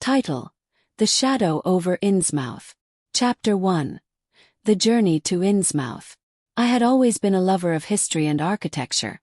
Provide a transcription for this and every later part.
Title: The Shadow over Innsmouth. Chapter 1. The Journey to Innsmouth. I had always been a lover of history and architecture,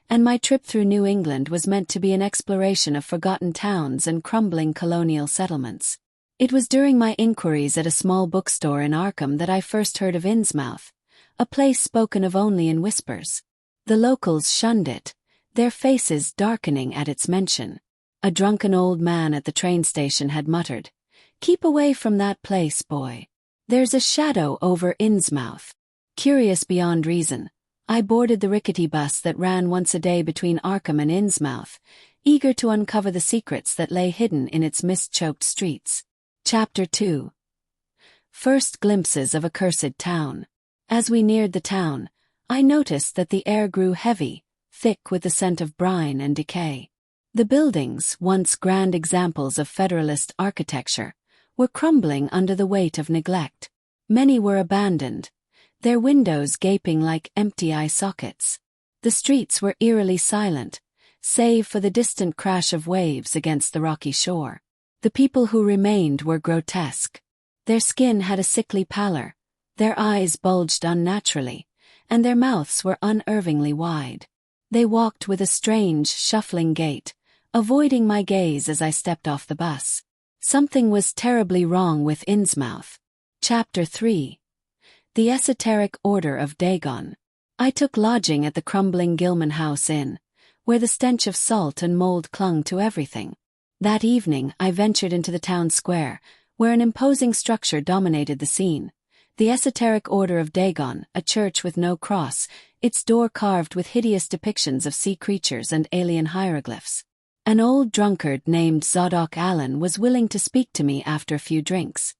and my trip through New England was meant to be an exploration of forgotten towns and crumbling colonial settlements. It was during my inquiries at a small bookstore in Arkham that I first heard of Innsmouth, a place spoken of only in whispers. The locals shunned it, their faces darkening at its mention. A drunken old man at the train station had muttered, "Keep away from that place, boy. There's a shadow over Innsmouth." Curious beyond reason, I boarded the rickety bus that ran once a day between Arkham and Innsmouth, eager to uncover the secrets that lay hidden in its mist-choked streets. Chapter 2. First glimpses of a cursed town. As we neared the town, I noticed that the air grew heavy, thick with the scent of brine and decay. The buildings, once grand examples of Federalist architecture, were crumbling under the weight of neglect. Many were abandoned, their windows gaping like empty eye sockets. The streets were eerily silent, save for the distant crash of waves against the rocky shore. The people who remained were grotesque. Their skin had a sickly pallor, their eyes bulged unnaturally, and their mouths were unervingly wide. They walked with a strange, shuffling gait, avoiding my gaze as I stepped off the bus. Something was terribly wrong with Innsmouth. Chapter 3. The Esoteric Order of Dagon. I took lodging at the crumbling Gilman House Inn, where the stench of salt and mold clung to everything. That evening I ventured into the town square, where an imposing structure dominated the scene. The Esoteric Order of Dagon, a church with no cross, its door carved with hideous depictions of sea creatures and alien hieroglyphs. An old drunkard named Zadok Allen was willing to speak to me after a few drinks.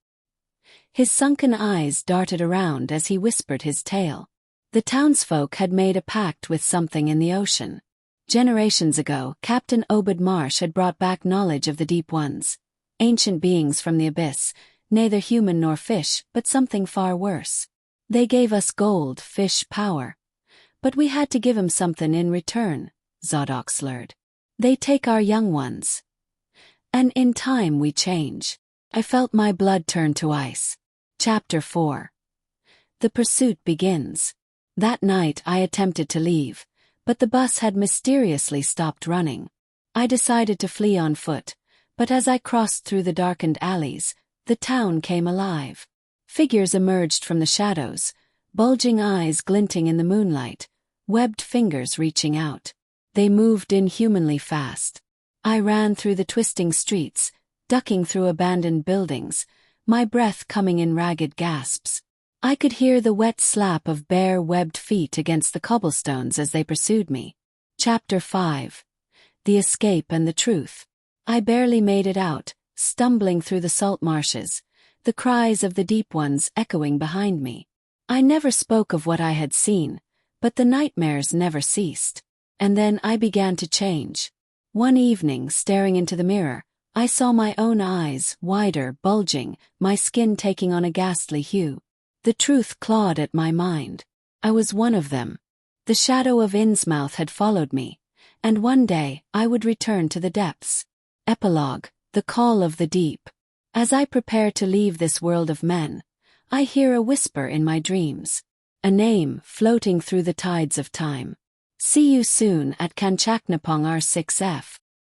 His sunken eyes darted around as he whispered his tale. The townsfolk had made a pact with something in the ocean. Generations ago, Captain Obed Marsh had brought back knowledge of the deep ones, ancient beings from the abyss, neither human nor fish, but something far worse. They gave us gold, fish, power. But we had to give 'em something in return, Zadok slurred. They take our young ones. And in time we change. I felt my blood turn to ice. Chapter 4. The pursuit begins. That night I attempted to leave, but the bus had mysteriously stopped running. I decided to flee on foot, but as I crossed through the darkened alleys, the town came alive. Figures emerged from the shadows, bulging eyes glinting in the moonlight, webbed fingers reaching out. They moved inhumanly fast. I ran through the twisting streets, ducking through abandoned buildings, my breath coming in ragged gasps. I could hear the wet slap of bare, webbed feet against the cobblestones as they pursued me. Chapter 5. The Escape and the Truth. I barely made it out, stumbling through the salt marshes, the cries of the deep ones echoing behind me. I never spoke of what I had seen, but the nightmares never ceased. And then I began to change. One evening, staring into the mirror, I saw my own eyes, wider, bulging, my skin taking on a ghastly hue. The truth clawed at my mind. I was one of them. The shadow of Innsmouth had followed me, and one day I would return to the depths. Epilogue: The Call of the Deep. As I prepare to leave this world of men, I hear a whisper in my dreams. A name floating through the tides of time. See you soon at Kanchaknapong R6F.